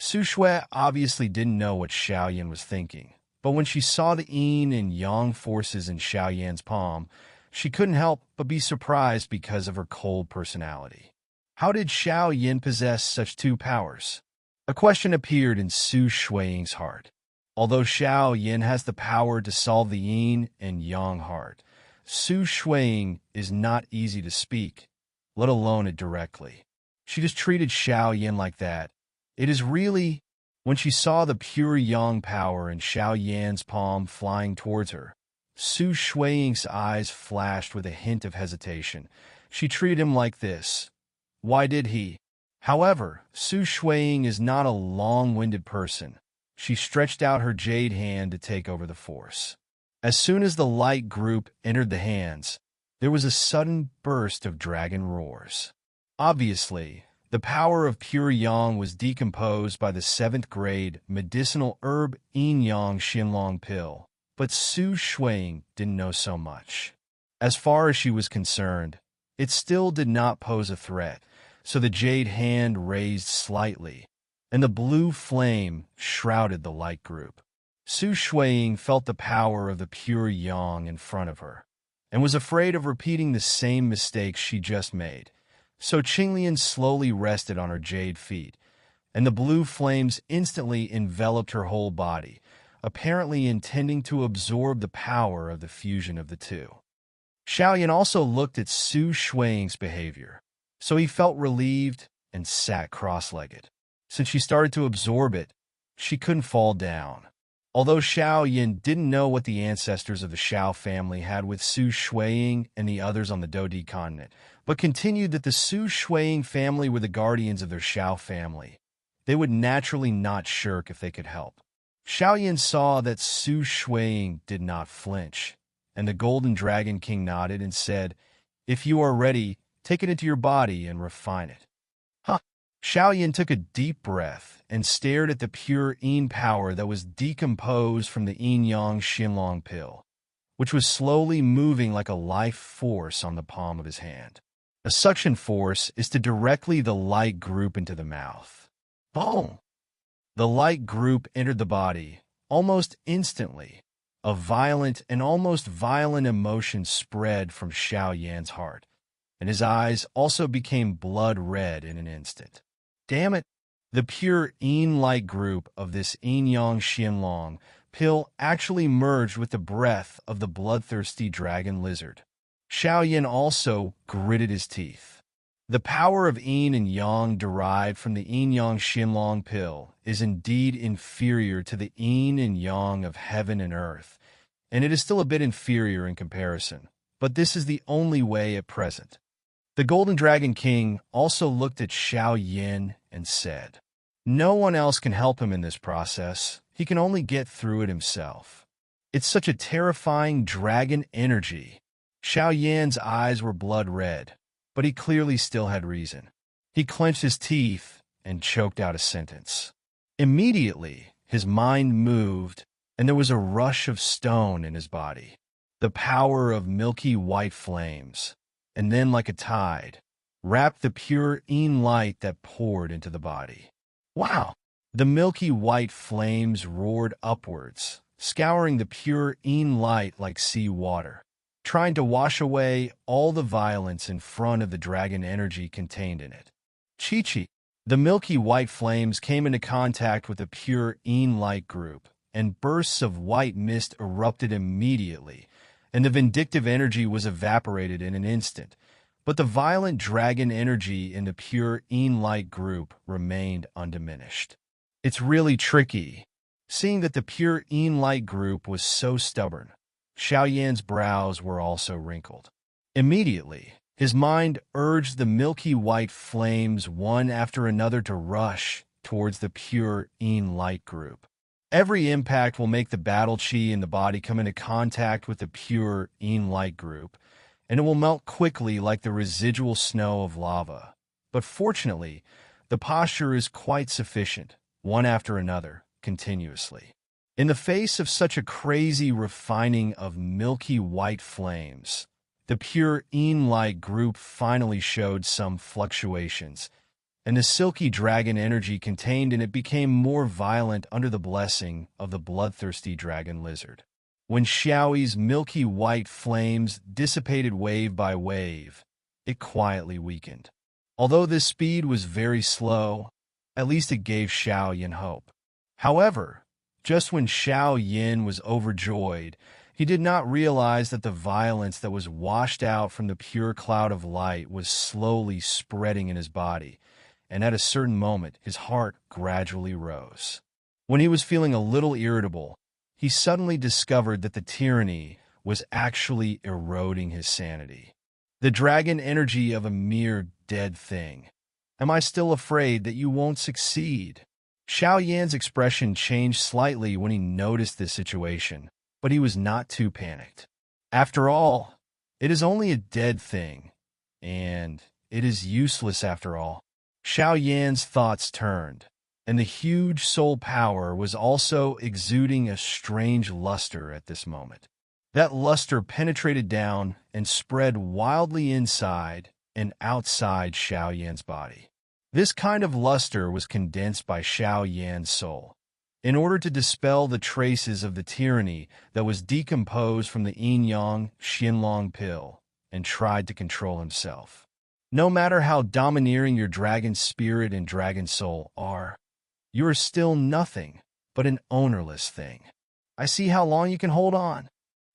Su Shui obviously didn't know what Xiaoyan was thinking, but when she saw the yin and yang forces in Xiaoyan's palm, she couldn't help but be surprised because of her cold personality. How did Xiaoyan possess such two powers? A question appeared in Su Shuiying's heart. Although Xiaoyan has the power to solve the yin and yang heart, Su Shuiying is not easy to speak, let alone it directly. She just treated Xiaoyan like that. It is really, when she saw the pure yang power in Xiaoyan's palm flying towards her, Su Shuiying's eyes flashed with a hint of hesitation. She treated him like this. Why did he? However, Su Shuiying is not a long-winded person. She stretched out her jade hand to take over the force. As soon as the light group entered the hands, there was a sudden burst of dragon roars. Obviously, the power of pure yang was decomposed by the 7th grade medicinal herb Yin Yang Xinlong pill, but Su Shuiying didn't know so much. As far as she was concerned, it still did not pose a threat, so the jade hand raised slightly, and the blue flame shrouded the light group. Su Shuiying felt the power of the pure yang in front of her, and was afraid of repeating the same mistakes she just made. So Qinglian slowly rested on her jade feet, and the blue flames instantly enveloped her whole body, apparently intending to absorb the power of the fusion of the two. Xiaoyan also looked at Su Shuiying's behavior, so he felt relieved and sat cross-legged. Since she started to absorb it, she couldn't fall down. Although Xiaoyan didn't know what the ancestors of the Xiao family had with Su Shuiying and the others on the Dodi continent, but continued that the Su Shuiying family were the guardians of their Xiao family, they would naturally not shirk if they could help. Xiaoyan saw that Su Shuiying did not flinch, and the Golden Dragon King nodded and said, "If you are ready, take it into your body and refine it." Huh. Xiaoyan took a deep breath and stared at the pure yin power that was decomposed from the yin yang Xinlong pill, which was slowly moving like a life force on the palm of his hand. A suction force is to directly the light group into the mouth. Boom! The light group entered the body almost instantly. A violent and almost violent emotion spread from Xiaoyan's heart, and his eyes also became blood red in an instant. Damn it! The pure yin light group of this yin yang Xinlong pill actually merged with the breath of the bloodthirsty dragon lizard. Xiaoyan also gritted his teeth. The power of yin and yang derived from the yin yang Xinlong pill is indeed inferior to the yin and yang of heaven and earth, and it is still a bit inferior in comparison, but this is the only way at present. The Golden Dragon King also looked at Xiaoyan and said, "No one else can help him in this process. He can only get through it himself. It's such a terrifying dragon energy." Xiaoyan's eyes were blood red, but he clearly still had reason. He clenched his teeth and choked out a sentence. Immediately, his mind moved, and there was a rush of stone in his body. The power of milky white flames, and then like a tide, wrapped the pure yin light that poured into the body. Wow! The milky white flames roared upwards, scouring the pure yin light like sea water, trying to wash away all the violence in front of the dragon energy contained in it. Chi-Chi! The milky white flames came into contact with the pure yin light group, and bursts of white mist erupted immediately, and the vindictive energy was evaporated in an instant, but the violent dragon energy in the pure yin light group remained undiminished. It's really tricky. Seeing that the pure yin light group was so stubborn, Xiaoyan's brows were also wrinkled. Immediately, his mind urged the milky white flames one after another to rush towards the pure yin light group. Every impact will make the battle chi in the body come into contact with the pure yin light group, and it will melt quickly like the residual snow of lava. But fortunately, the posture is quite sufficient, one after another, continuously. In the face of such a crazy refining of milky white flames, the pure yin light group finally showed some fluctuations, and the silky dragon energy contained in it became more violent under the blessing of the bloodthirsty dragon lizard. When Xiaoyi's milky white flames dissipated wave by wave, it quietly weakened. Although this speed was very slow, at least it gave Xiaoyan hope. However, just when Xiaoyan was overjoyed, he did not realize that the violence that was washed out from the pure cloud of light was slowly spreading in his body, and at a certain moment his heart gradually rose. When he was feeling a little irritable, he suddenly discovered that the tyranny was actually eroding his sanity. The dragon energy of a mere dead thing. Am I still afraid that you won't succeed? Xiaoyan's expression changed slightly when he noticed this situation, but he was not too panicked. After all, it is only a dead thing, and it is useless after all. Xiaoyan's thoughts turned, and the huge soul power was also exuding a strange luster at this moment. That luster penetrated down and spread wildly inside and outside Xiaoyan's body. This kind of luster was condensed by Xiaoyan's soul, in order to dispel the traces of the tyranny that was decomposed from the yin-yang Xinlong pill and tried to control himself. No matter how domineering your dragon spirit and dragon soul are, you are still nothing but an ownerless thing. I see how long you can hold on.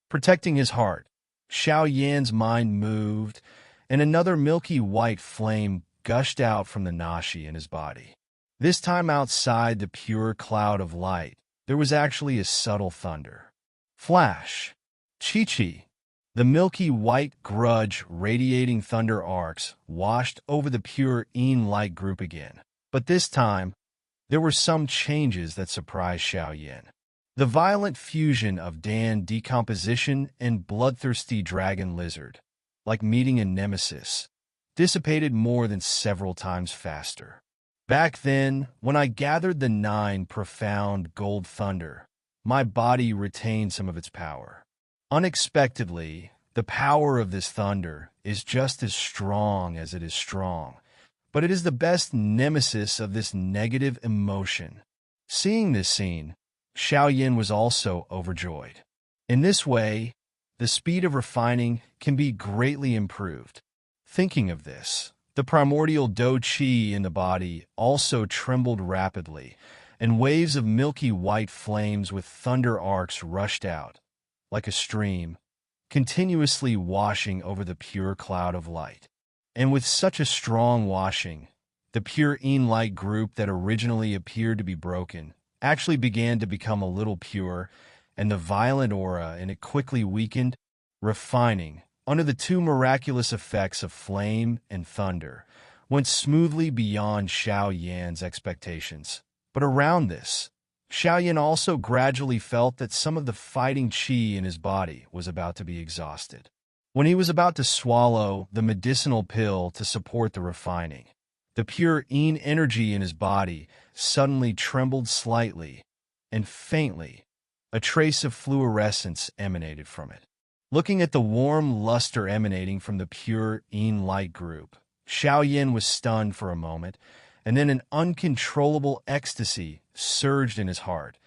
Protecting his heart, Xiaoyan's mind moved, and another milky white flame gushed out from the nashi in his body. This time outside the pure cloud of light, there was actually a subtle thunder. Flash! Chi-Chi! The milky white grudge radiating thunder arcs washed over the pure yin light group again. But this time, there were some changes that surprised Xiaoyan. The violent fusion of Dan decomposition and bloodthirsty dragon lizard, like meeting a nemesis, dissipated more than several times faster. Back then, when I gathered the 9 profound gold thunder, my body retained some of its power. Unexpectedly, the power of this thunder is just as strong as it is strong, but it is the best nemesis of this negative emotion. Seeing this scene, Xiaoyan was also overjoyed. In this way, the speed of refining can be greatly improved. Thinking of this, the primordial do qi in the body also trembled rapidly, and waves of milky white flames with thunder arcs rushed out, like a stream, continuously washing over the pure cloud of light. And with such a strong washing, the pure yin light group that originally appeared to be broken actually began to become a little pure, and the violent aura in it quickly weakened, refining, under the 2 miraculous effects of flame and thunder, went smoothly beyond Xiaoyan's expectations. But around this, Xiaoyan also gradually felt that some of the fighting qi in his body was about to be exhausted. When he was about to swallow the medicinal pill to support the refining, the pure yin energy in his body suddenly trembled slightly, and faintly, a trace of fluorescence emanated from it. Looking at the warm luster emanating from the pure yin light group, Xiaoyan was stunned for a moment, and then an uncontrollable ecstasy surged in his heart,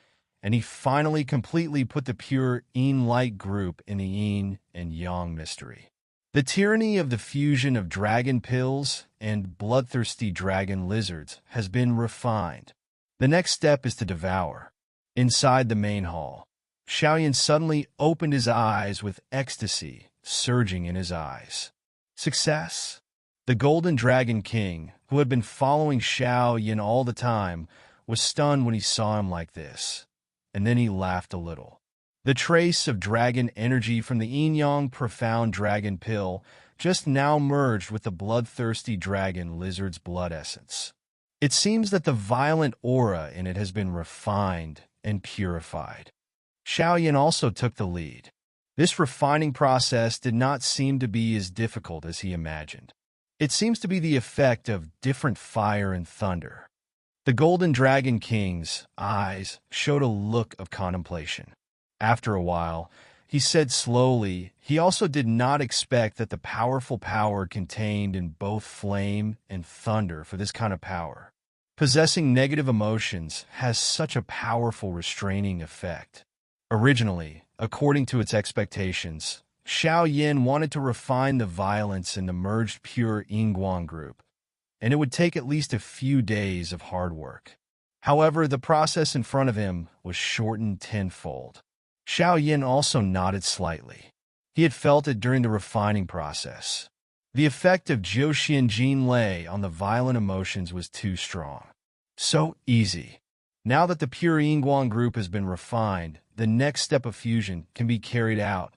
and he finally completely put the pure yin light group in the yin and yang mystery. The tyranny of the fusion of dragon pills and bloodthirsty dragon lizards has been refined. The next step is to devour. Inside the main hall, Xiaoyan suddenly opened his eyes with ecstasy surging in his eyes. Success! The Golden Dragon King, who had been following Xiaoyan all the time, was stunned when he saw him like this, and then he laughed a little. The trace of dragon energy from the yin-yang profound dragon pill just now merged with the bloodthirsty dragon lizard's blood essence. It seems that the violent aura in it has been refined and purified. Xiaoyan also took the lead. This refining process did not seem to be as difficult as he imagined. It seems to be the effect of different fire and thunder. The Golden Dragon King's eyes showed a look of contemplation. After a while, He said slowly, he also did not expect that the powerful power contained in both flame and thunder for this kind of power. Possessing negative emotions has such a powerful restraining effect. Originally, according to its expectations, Xiaoyan wanted to refine the violence in the merged pure Yinguang group, and it would take at least a few days of hard work. However, the process in front of him was shortened tenfold. Xiaoyan also nodded slightly. He had felt it during the refining process. The effect of Zhou Xianjin Lei on the violent emotions was too strong. So easy. Now that the pure Yinguang group has been refined, the next step of fusion can be carried out.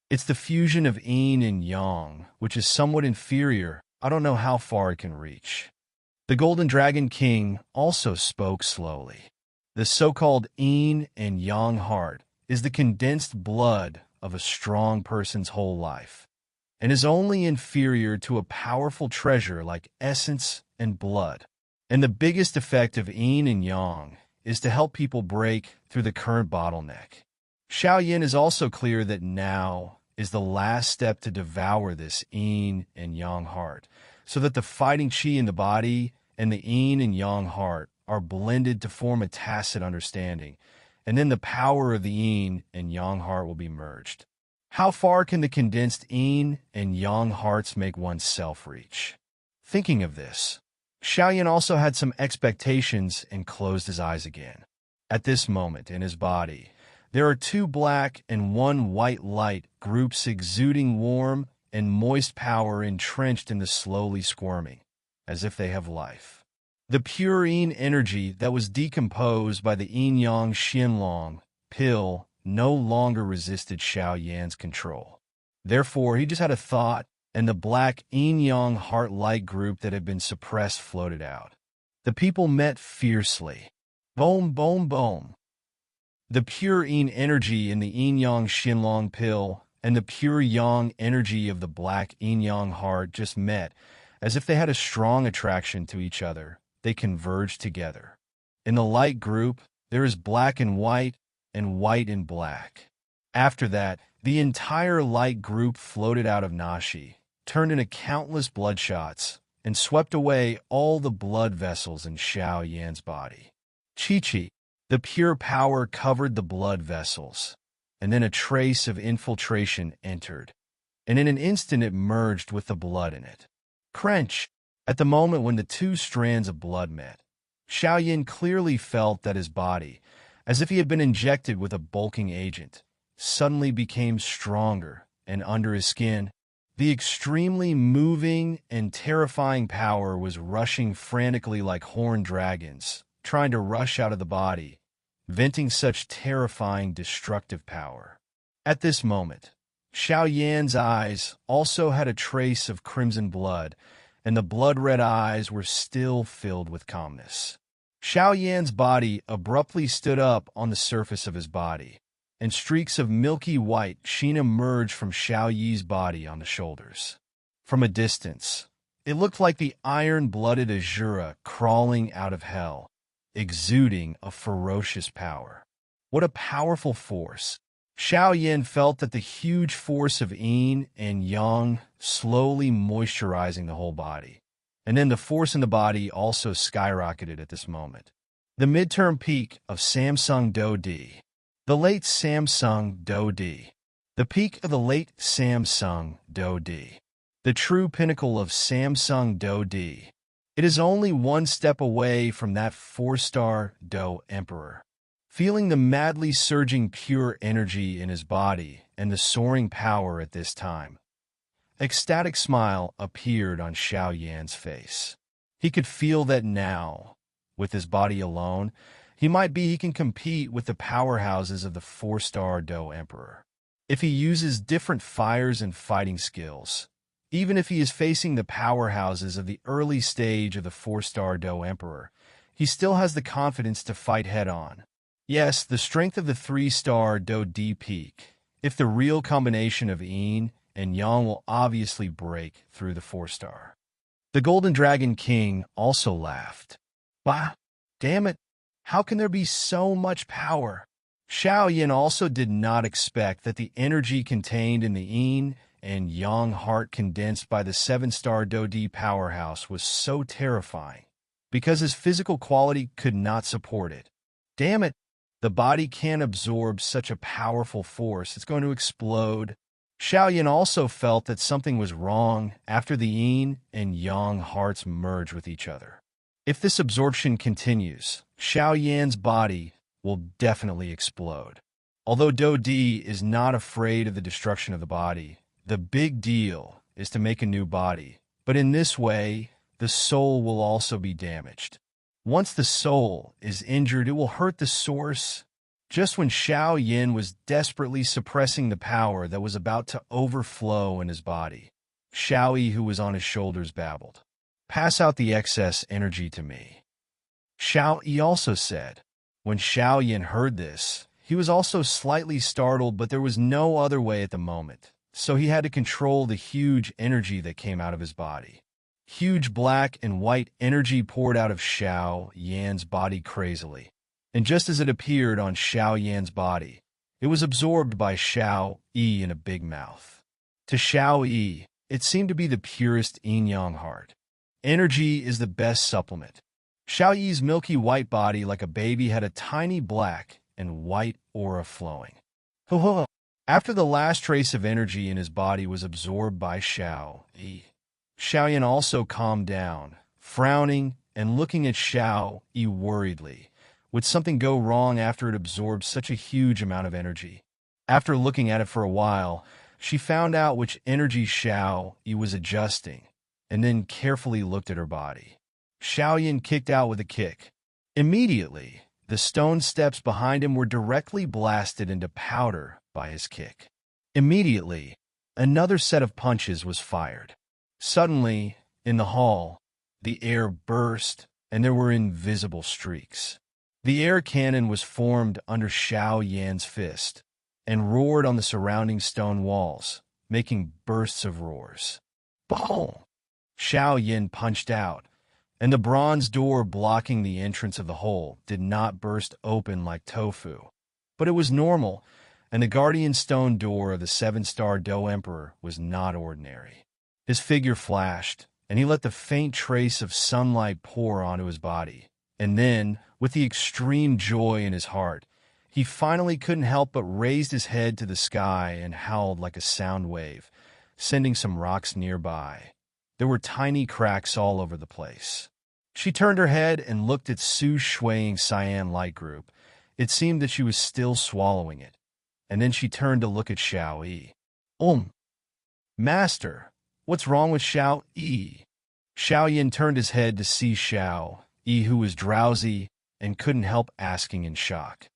It's the fusion of yin and yang, which is somewhat inferior. I don't know how far it can reach. The Golden Dragon King also spoke slowly. The so-called yin and yang heart is the condensed blood of a strong person's whole life, and is only inferior to a powerful treasure like essence and blood. And the biggest effect of yin and yang is to help people break through the current bottleneck. Xiaoyan is also clear that now is the last step to devour this yin and yang heart, so that the fighting qi in the body and the yin and yang heart are blended to form a tacit understanding, and then the power of the yin and yang heart will be merged. How far can the condensed yin and yang hearts make oneself reach? Thinking of this, Xiaoyan also had some expectations and closed his eyes again. At this moment in his body, there are two black and one white light groups exuding warm and moist power entrenched in the slowly squirming, as if they have life. The pure yin energy that was decomposed by the yin-yang Xianlong pill no longer resisted Xiaoyan's control. Therefore, he just had a thought, and the black yin-yang heart-light group that had been suppressed floated out. The people met fiercely. Boom, boom, boom. The pure yin energy in the yin-yang Xianlong pill and the pure yang energy of the black yin-yang heart just met, as if they had a strong attraction to each other. They converged together. In the light group, there is black and white and black. After that, the entire light group floated out of Nashi, turned into countless bloodshots, and swept away all the blood vessels in Xiaoyan's body. Qi, the pure power, covered the blood vessels, and then a trace of infiltration entered, and in an instant it merged with the blood in it. Crunch! At the moment when the two strands of blood met, Xiaoyan clearly felt that his body, as if he had been injected with a bulking agent, suddenly became stronger, and under his skin, the extremely moving and terrifying power was rushing frantically like horned dragons, trying to rush out of the body, venting such terrifying destructive power. At this moment, Xiaoyan's eyes also had a trace of crimson blood, and the blood-red eyes were still filled with calmness. Xiaoyan's body abruptly stood up on the surface of his body, and streaks of milky white sheen emerged from Xiaoyi's body on the shoulders. From a distance, it looked like the iron-blooded Azura crawling out of hell, exuding a ferocious power. What a powerful force! Xiaoyan felt that the huge force of yin and yang slowly moisturizing the whole body, and then the force in the body also skyrocketed at this moment. The midterm peak of Samsung Do Di. The late Samsung Do Di. The peak of the late Samsung Do Di. The true pinnacle of Samsung Do Di. It is only one step away from that 4-star Do Emperor. Feeling the madly surging pure energy in his body and the soaring power at this time, ecstatic smile appeared on Xiaoyan's face. He could feel that now, with his body alone, he can compete with the powerhouses of the 4-star Do Emperor. If he uses different fires and fighting skills, even if he is facing the powerhouses of the early stage of the 4-star Do Emperor, he still has the confidence to fight head-on. Yes, the strength of the 3-star Do Di peak, if the real combination of yin and yang, will obviously break through the 4-star. The Golden Dragon King also laughed. Bah, damn it, how can there be so much power? Xiao Yin also did not expect that the energy contained in the yin and yang heart condensed by the seven-star Do-Di powerhouse was so terrifying, because his physical quality could not support it. Damn it, the body can't absorb such a powerful force, it's going to explode. Xiao Yin also felt that something was wrong after the yin and yang hearts merge with each other. If this absorption continues, Xiao Yan's body will definitely explode. Although Do-Di is not afraid of the destruction of the body, the big deal is to make a new body. But in this way, the soul will also be damaged. Once the soul is injured, it will hurt the source. Just when Xiao Yin was desperately suppressing the power that was about to overflow in his body, Xiao Yi, who was on his shoulders, babbled, "Pass out the excess energy to me." Xiao Yi also said. When Xiao Yin heard this, he was also slightly startled, but there was no other way at the moment, so he had to control the huge energy that came out of his body. Huge black and white energy poured out of Xiao Yan's body crazily, and just as it appeared on Xiao Yan's body, it was absorbed by Xiao Yi in a big mouth. To Xiao Yi, it seemed to be the purest yin-yang heart. Energy is the best supplement. Xiao Yi's milky white body, like a baby, had a tiny black and white aura flowing. After the last trace of energy in his body was absorbed by Xiao Yi, Xiao Yan also calmed down, frowning and looking at Xiao Yi worriedly. Would something go wrong after it absorbed such a huge amount of energy? After looking at it for a while, she found out which energy Xiao Yi was adjusting, and then carefully looked at her body. Xiao Yin kicked out with a kick. Immediately, the stone steps behind him were directly blasted into powder by his kick. Immediately, another set of punches was fired. Suddenly, in the hall, the air burst and there were invisible streaks. The air cannon was formed under Xiao Yan's fist and roared on the surrounding stone walls, making bursts of roars. Boom! Xiao Yin punched out, and the bronze door blocking the entrance of the hole did not burst open like tofu. But it was normal, and the guardian stone door of the seven-star Do Emperor was not ordinary. His figure flashed, and he let the faint trace of sunlight pour onto his body. And then, with the extreme joy in his heart, he finally couldn't help but raised his head to the sky and howled like a sound wave, sending some rocks nearby. There were tiny cracks all over the place. She turned her head and looked at Su's swaying cyan light group. It seemed that she was still swallowing it. And then she turned to look at Xiao Yi. Master, what's wrong with Xiao Yi? Xiao Yin turned his head to see Xiao Yi, who was drowsy and couldn't help asking in shock.